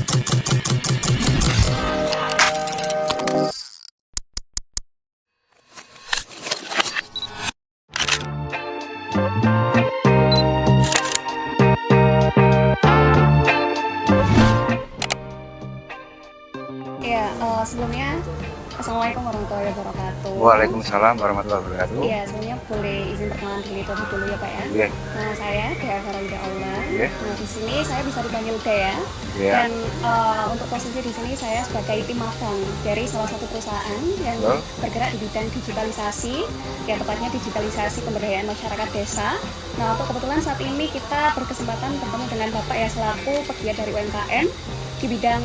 Ya, sebelumnya Assalamualaikum warahmatullahi wabarakatuh. Waalaikumsalam warahmatullahi wabarakatuh. Iya, sebelumnya boleh izin perkenalan diri terlebih dulu ya Pak ya. Iya. Nama saya Dea Farida Allah. Iya. Nah di sini saya bisa dipanggil Dea. Iya. Dan untuk posisi di sini saya sebagai tim magang dari salah satu perusahaan yang Betul. bergerak di bidang digitalisasi, ya tepatnya digitalisasi pemberdayaan masyarakat desa. Nah untuk kebetulan saat ini kita berkesempatan bertemu dengan Bapak ya selaku pegiat dari UMKM di bidang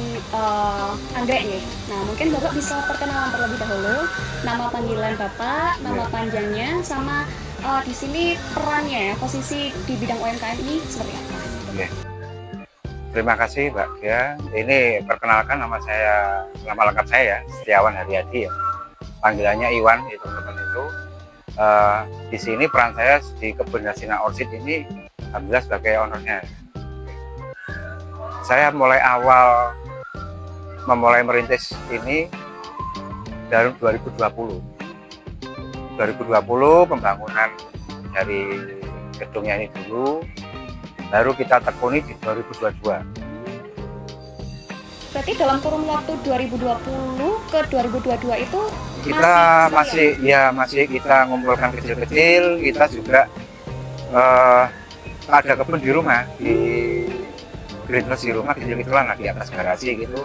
anggrek nih. Nah mungkin Bapak bisa perkenalan terlebih dahulu, nama panggilan Bapak, nama panjangnya, sama di sini perannya ya, posisi di bidang UMKM ini seperti apa? Oke. Terima kasih Mbak Gia. Ini perkenalkan nama lengkap saya Setiawan Haryadi ya. Panggilannya Iwan itu teman-teman itu. Di sini peran saya di Kebun Hasina Orchid ini alhamdulillah sebagai ownernya. Saya memulai merintis ini dari 2020 pembangunan dari gedungnya ini dulu, baru kita tekuni di 2022. Berarti dalam kurun waktu 2020 ke 2022 itu Kita masih kita ngumpulkan kecil-kecil. Kita juga ada kebun di rumah, di greenhouse di rumah kecil-kecilan di atas garasi gitu.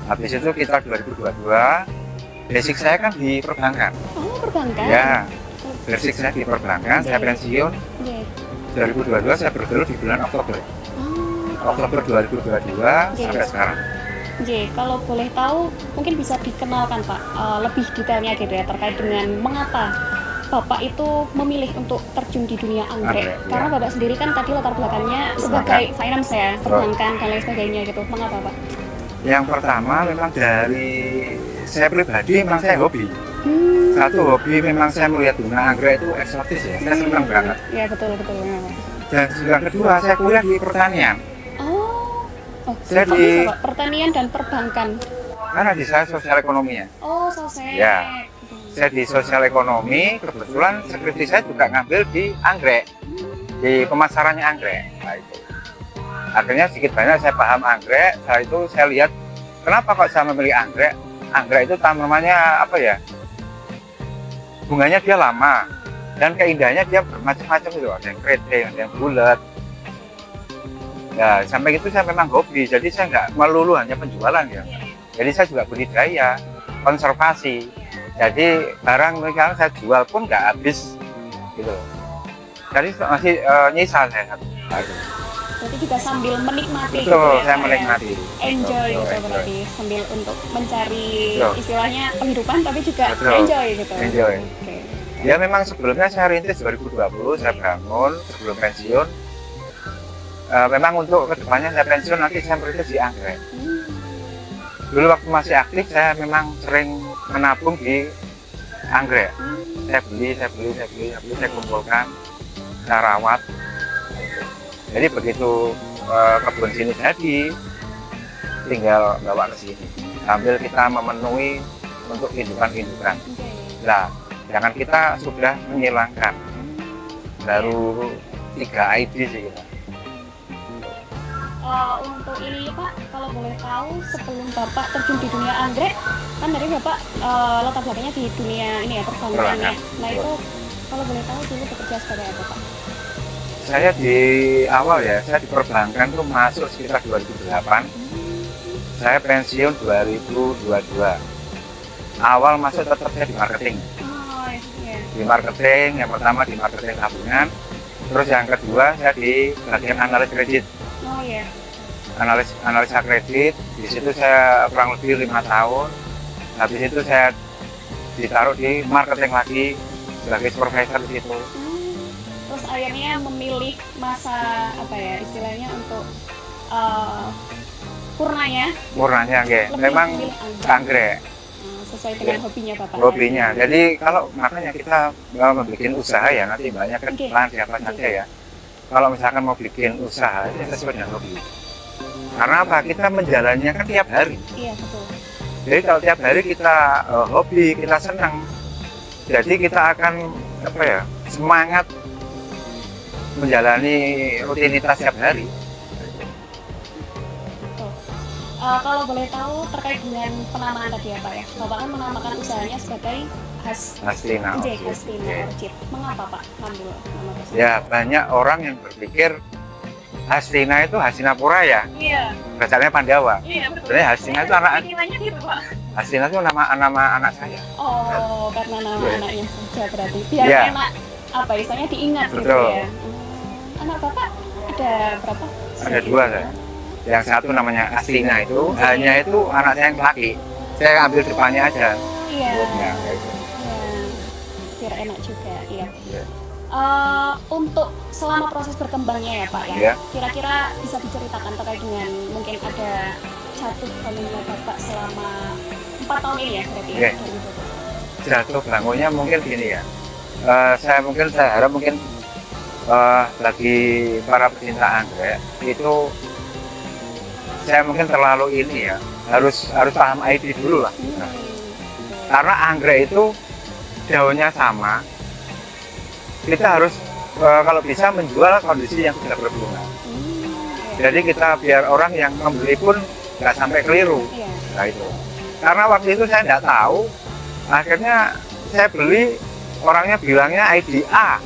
Habis itu kita 2022, basic saya kan di perbankan. Oh, perbankan? Ya, basic saya di perbankan, saya pensiun. Oke. 2022 saya bergelut di bulan Oktober. Oktober 2022 sampai sekarang. Oke, kalau boleh tahu mungkin bisa dikenalkan Pak lebih detailnya gitu ya terkait dengan mengapa Bapak itu memilih untuk terjun di dunia anggrek. Karena Bapak sendiri kan tadi latar belakangnya sebagai finance ya, perbankan dan lain sebagainya gitu. Mengapa Pak? Yang pertama memang dari saya pribadi, memang saya hobi. Satu hobi, memang saya melihat bunga anggrek itu eksotis ya, saya senang banget. Ya betul. Dan yang kedua, saya kuliah di pertanian. Saya di pertanian dan perbankan. Karena di saya sosial ekonominya. Oh, sosial. Ya, saya di sosial ekonomi, kebetulan skripsi saya juga ngambil di anggrek, di pemasarannya anggrek. Nah, itu. Akhirnya sedikit banyak saya paham anggrek. Setelah itu saya lihat kenapa kok saya memilih anggrek. Anggrek itu tanamannya apa ya? Bunganya dia lama dan keindahannya dia bermacam-macam gitu. Ada yang keriting, ada yang bulat. Ya sampai itu saya memang hobi. Jadi saya nggak melulu hanya penjualan ya. Jadi saya juga budidaya, konservasi. Jadi barang misalnya saya jual pun nggak habis gitu. Jadi masih nyisa saya. Berarti juga sambil menikmati. Betul, gitu ya, saya menikmati. Enjoy betul, gitu enjoy. berarti sambil untuk mencari Betul. istilahnya penghidupan tapi juga Betul. enjoy gitu. Enjoy. Oke. Ya memang sebelumnya saya rintis 2020, saya bangun sebelum pensiun. Memang untuk kedepannya saya pensiun nanti saya merintis di anggrek. Dulu waktu masih aktif saya memang sering menabung di anggrek. Saya beli, saya kumpulkan, saya rawat. Jadi begitu kebun sini jadi, tinggal bawa ke sini. Sambil kita memenuhi untuk kehidupan. Nah, jangan kita sudah menghilangkan. Baru 3 ID sih kita. Untuk ini Pak, kalau boleh tahu sebelum Bapak terjun di dunia anggrek, kan dari Bapak latar belakangnya di dunia ini ya perbankan ya. Nah itu kalau boleh tahu dulu bekerja sebagai apa Pak? Saya di awal ya, saya di perbankan tuh masuk sekitar 2008. Saya pensiun 2022. Awal masuk tetap saya di marketing. Oh iya. Di marketing, yang pertama di marketing tabungan. Terus yang kedua saya di bagian analis kredit. Oh iya. Analisa kredit, di situ saya kurang lebih 5 tahun. Habis itu saya ditaruh di marketing lagi sebagai supervisor di situ. Terus akhirnya memilih masa apa ya istilahnya untuk purnanya. Memang anggrek. Sesuai dengan hobinya Bapak. Hobinya. Jadi kalau makanya kita mau bikin usaha ya nanti banyak kan siapa saja ya. Kalau misalkan mau bikin usaha itu sesuai dengan hobi. Karena apa? Kita menjalannya kan tiap hari. Iya, betul. Jadi kalau tiap hari kita hobi, kita senang, jadi kita akan apa ya, semangat menjalani rutinitas tiap hari. Betul. Kalau boleh tahu terkait dengan penamaan tadi ya Pak ya, Bapak kan menamakan usahanya sebagai Hastina Hastina Orchid. Mengapa Pak ngambil nama tersebut? Ya, banyak orang yang berpikir Hastina itu Hastinapura ya, Iya. bacanya Pandawa. Iya, betul. Sebenarnya Hastina itu anak, Nilainya gitu Pak. Hastina itu nama anak saya. Oh, karena nama Iya. anaknya saja berarti. Biar Iya. enak apa istilahnya diingat gitu Betul. ya. Anak Bapak ada berapa? Ada dua saya. Yang satu namanya Hastina itu, hanya itu anaknya yang laki. Saya ambil depannya aja. Iya. Hurufnya, kayak gitu. Iya. Biar enak juga, iya. Iya. Untuk selama proses berkembangnya ya Pak ya, Iya. kira-kira bisa diceritakan terkait dengan mungkin ada jatuh bangunnya Bapak selama 4 tahun ini ya berarti ya? Iya. Dari Bapak. Jatuh bangunnya mungkin gini ya. Saya harap mungkin bagi para pecinta anggrek itu saya mungkin terlalu ini ya, harus paham ID dulu lah. Nah, karena anggrek itu daunnya sama, kita harus kalau bisa menjual kondisi yang sudah berbunga. Iya. Jadi kita biar orang yang membeli pun nggak sampai keliru. Iya. Nah itu. Karena waktu itu saya nggak tahu, akhirnya saya beli, orangnya bilangnya ID A.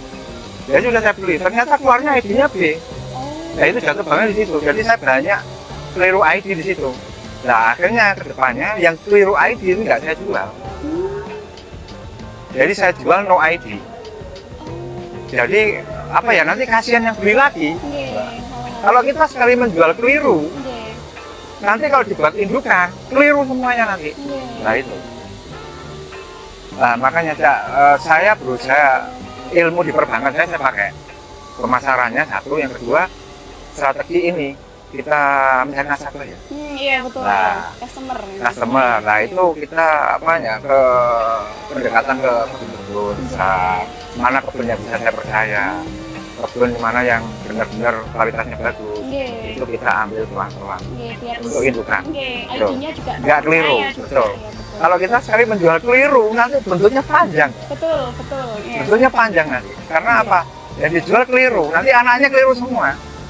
Jadi sudah saya beli, ternyata keluarnya ID-nya B. Oh. Nah itu jatuh banget di situ. Jadi saya banyak keliru ID di situ. Nah akhirnya ke depannya yang keliru ID itu nggak saya jual. Jadi saya jual no ID. Jadi apa ya, nanti kasihan yang beli lagi. Iya. Kalau kita sekali menjual keliru, Iya. nanti kalau dibuat indukan, keliru semuanya nanti. Iya. Nah itu. Nah makanya saya berusaha, ilmu di perbankan saya pakai. Pemasarannya satu, yang kedua strategi ini kita mencari nasabah ya. Iya betul. Nah, customer. Nah itu kita apa ya, ke pendekatan ke kebun-kebun besar, mana kebun yang bisa saya percaya, kebun mana yang benar-benar kualitasnya bagus, Iya. itu kita ambil pelan-pelan Iya, biar untuk indukan. Iya, Betul. ID-nya juga Nggak keliru, percaya juga. betul. Iya, betul. Kalau kita sekali menjual keliru, nanti bentuknya panjang. Betul, betul. Iya. Bentuknya panjang nanti. Karena Iya. apa? Yang dijual keliru, nanti anaknya keliru semua.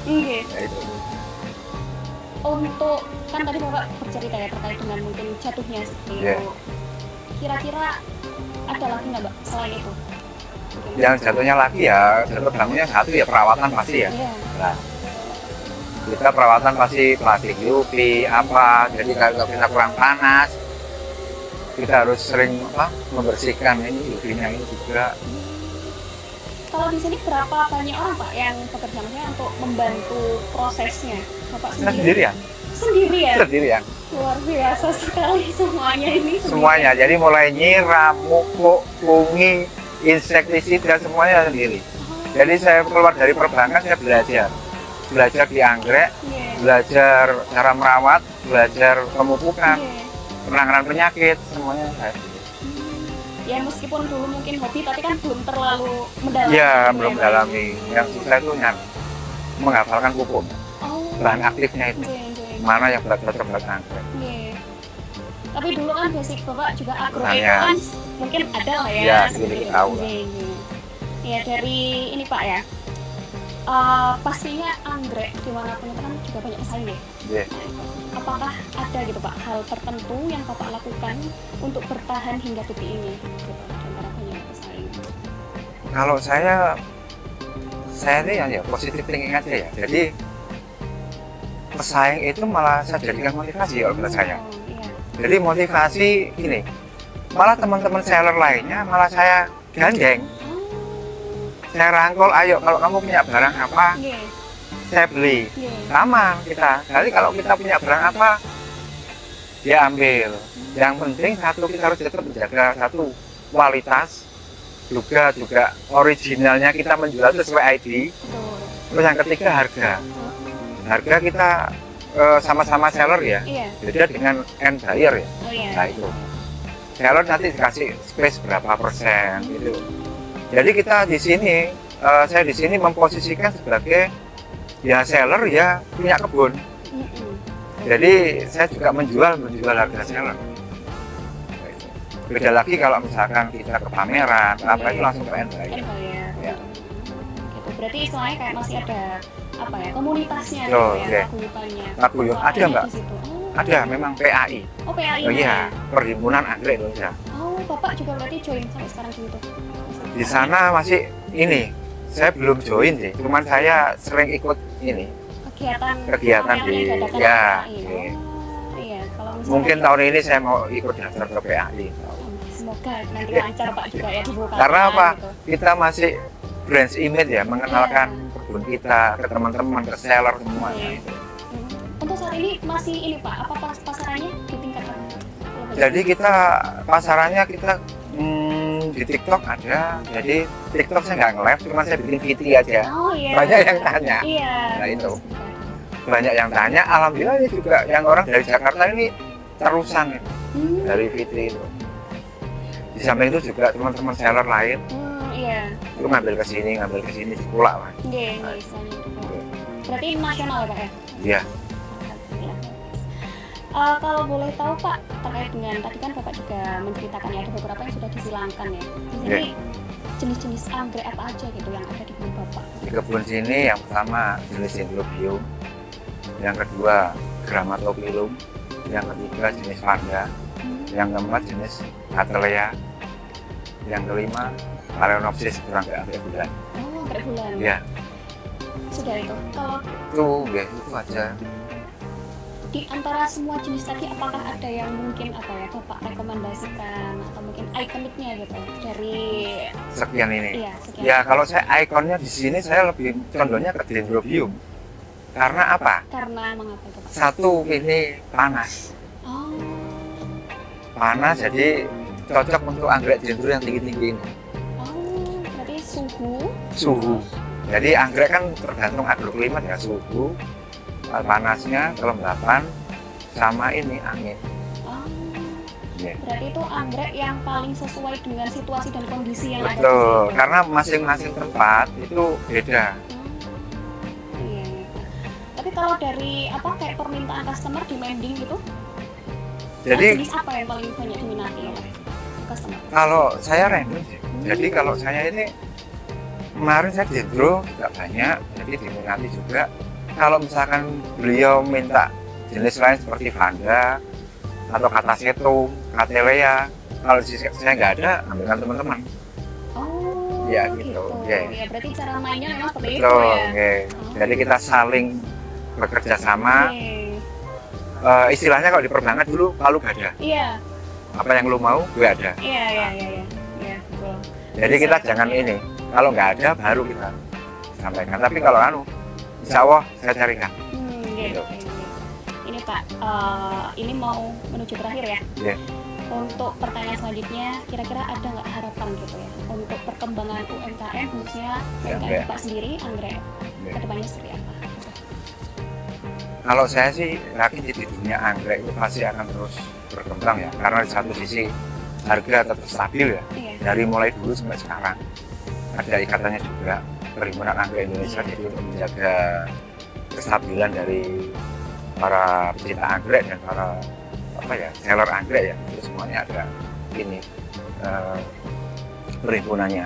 Iya. Ya, itu. Untuk kan tadi Bapak bercerita ya terkait dengan mungkin jatuhnya seperti Iya. itu. Kira-kira ada lagi nggak Mbak selain itu? Mungkin. Yang jatuhnya lagi ya, jatuh bangunnya satu ya perawatan pasti ya. Iya. Nah, kita perawatan pasti plastik UV apa, jadi kalau kita kurang panas, kita harus sering membersihkan ini UV-nya ini juga. Kalau di sini berapa banyak orang Pak yang bekerja maksudnya untuk membantu prosesnya? Bapak Kita sendiri? sendirian, Sendiri ya? sendirian. Luar biasa sekali semuanya ini. sendiri. Semuanya, jadi mulai nyiram, pupuk, fungi, insektisida semuanya sendiri. Jadi saya keluar dari perbankan, saya belajar di anggrek, Iya. belajar cara merawat, belajar pemupukan, Iya. penanganan penyakit, semuanya saya sendiri. Ya meskipun dulu mungkin hobi tapi kan belum terlalu mendalami. Iya, gitu belum ya, Pak. mendalami. Yang susah itu menghafalkan pupuk, Oh. bahan aktifnya itu, Iya, iya, iya. mana yang cocok buat anggrek. Iya. Tapi dulu kan basic Bapak juga agro Pertanian. kan mungkin ada lah ya. Iya, seperti sedikit itu. tahu lah. Iya, iya. Ya dari ini Pak ya. Pastinya anggrek dimanapun itu kan juga banyak pesaing ya. Iya. Nah, apakah ada gitu Pak hal tertentu yang Bapak lakukan untuk bertahan hingga titik ini gitu, antara banyak pesaing? Kalau saya ini ya positif thinking aja ya. Jadi pesaing itu malah saya jadikan motivasi kalau menurut saya. Oh, iya. Jadi motivasi gini, malah teman-teman seller lainnya malah saya gandeng, saya rangkul, ayo kalau kamu punya barang apa, Iya, saya beli. iya. Sama kita. Jadi kalau kita punya barang apa, dia ambil. Yang penting satu, kita harus tetap menjaga satu kualitas, juga originalnya kita menjual sesuai ID. Betul. Terus yang ketiga harga. Harga kita sama-sama seller ya, Iya. beda dengan end buyer ya. Oh iya. Nah itu. Seller nanti dikasih space berapa persen gitu. Jadi kita di sini, saya di sini memposisikan sebagai ya seller ya punya kebun. Mm-mm. Jadi saya juga menjual harga seller. Beda lagi kalau misalkan kita ke pameran, apa itu langsung ke end buyer. Ya. Gitu. Berarti istilahnya kayak masih ada apa ya, komunitasnya gitu Oh, ya, oke. paguyubannya. Paguyuban. Ada Pokoknya nggak? di situ. Ada memang PAI. Oh, PAI. Oh iya, namanya. Perhimpunan Anggrek Indonesia. Oh, Bapak juga berarti join sampai sekarang gitu. Di sana masih ini, saya belum join sih, cuman saya sering ikut ini. Kegiatan Kegiatan pameran di- yang diadakan ya, PAI. oke. Oh, iya, kalau misalnya Mungkin tahun ini saya mau ikut daftar ke PAI. semoga nanti lancar Pak juga ya dibuka. Karena apa? Gitu. Kita masih brand image ya, mengenalkan kebun kita ke teman-teman, ke seller semuanya. Oke. Untuk saat ini masih ini Pak, apa pasarannya di tingkat apa? Jadi kita pasarannya kita di TikTok ada. Jadi TikTok saya nggak nge-live, cuma saya bikin VT aja. Oh iya. Banyak yang tanya. Iya. Nah, itu. Banyak yang tanya. Alhamdulillah ini juga yang orang dari Jakarta ini terusan itu, dari VT itu. Di samping itu juga teman-teman seller lain Iya. itu ngambil ke sini di Kulak, Mas. Iya, istilahnya itu. Berarti nasional ya Pak ya? Iya. Kalau boleh tahu Pak, terkait dengan tadi kan Bapak juga menceritakan ya ada beberapa yang sudah disilangkan ya. Di sini jenis-jenis anggrek apa aja gitu yang ada di kebun Bapak? Di kebun sini yang pertama jenis Dendrobium, yang kedua Grammatophyllum, yang ketiga jenis Vanda, yang keempat jenis Cattleya, yang kelima Phalaenopsis anggrek bulan. Oh, anggrek bulan. Ya, Sudah itu. Kalau itu aja. di antara semua jenis tadi apakah ada yang mungkin apa ya Bapak rekomendasikan atau mungkin ikoniknya gitu dari Sekian ini. iya sekian. Ya kalau saya ikonnya di sini saya lebih condongnya ke Dendrobium. Karena apa? Karena mengapa itu Pak? Satu ini panas. Oh, Panas jadi cocok untuk anggrek dendro yang tinggi-tinggi ini. oh berarti Suhu. Jadi anggrek kan tergantung agroklimat ya, suhu, panasnya, kelembapan, sama ini angin. Oh, Yeah. berarti itu anggrek yang paling sesuai dengan situasi dan kondisi yang ada di Betul, situ. karena masing-masing tempat itu beda. Iya, iya. Tapi kalau dari apa kayak permintaan customer demanding gitu, Jadi jenis apa yang paling banyak diminati oleh customer? kalau saya random sih. Jadi kalau saya ini kemarin saya dendro juga banyak, jadi diminati juga. Kalau misalkan beliau minta jenis lain seperti Vanda atau Catasetum, Cattleya, kalau saya nggak ada, ambilkan teman-teman. Oh, Ya, gitu. gitu. Ya. Ya, berarti cara mainnya memang seperti itu Betul, ya. oke. Jadi kita saling bekerja sama. Oke. Istilahnya kalau di perbankan dulu palu gada. Iya, Apa yang lu mau, gue ada. iya, iya, iya, iya. Iya, betul. Jadi kita jangan ini. Kalau nggak ada, baru kita sampaikan. Tapi kalau insya Allah saya carikan. Iya, Gitu. iya, iya. Ini Pak, ini mau menuju terakhir ya. Iya. Untuk pertanyaan selanjutnya, kira-kira ada nggak harapan gitu ya untuk perkembangan UMKM khususnya UMKM Anggrek. Bapak sendiri, anggrek Iya. kedepannya seperti apa? Kalau saya sih yakin di dunia anggrek itu pasti akan terus berkembang ya. Karena di satu sisi harga tetap stabil ya. Iya. Dari mulai dulu sampai sekarang. Ada ikatannya juga Perhimpunan Anggrek Indonesia, jadi untuk menjaga kestabilan dari para pecinta anggrek dan para seller anggrek ya, itu semuanya ada ini perhimpunannya.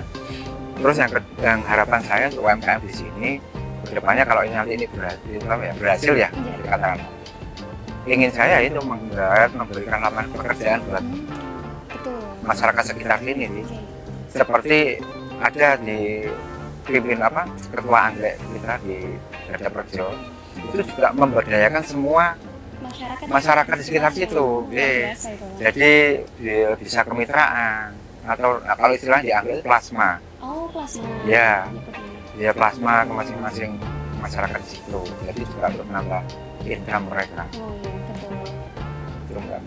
Terus yang harapan saya untuk UMKM di sini kedepannya kalau ini nanti ini berhasil ya dikatakan, ingin saya itu memberikan lapangan pekerjaan buat Betul. masyarakat sekitar sini nih. Oke. Seperti ada di ketua anggrek kita di Dadaperjo itu juga memberdayakan semua masyarakat di sekitar situ. Biasa itu. Jadi bisa kemitraan atau kalau istilahnya di anggrek plasma. Oh, plasma. Ya. Nyebutnya. Dia plasma ke masing-masing masyarakat di situ. Jadi juga untuk menambah income mereka. Oh iya, betul. Itu enggak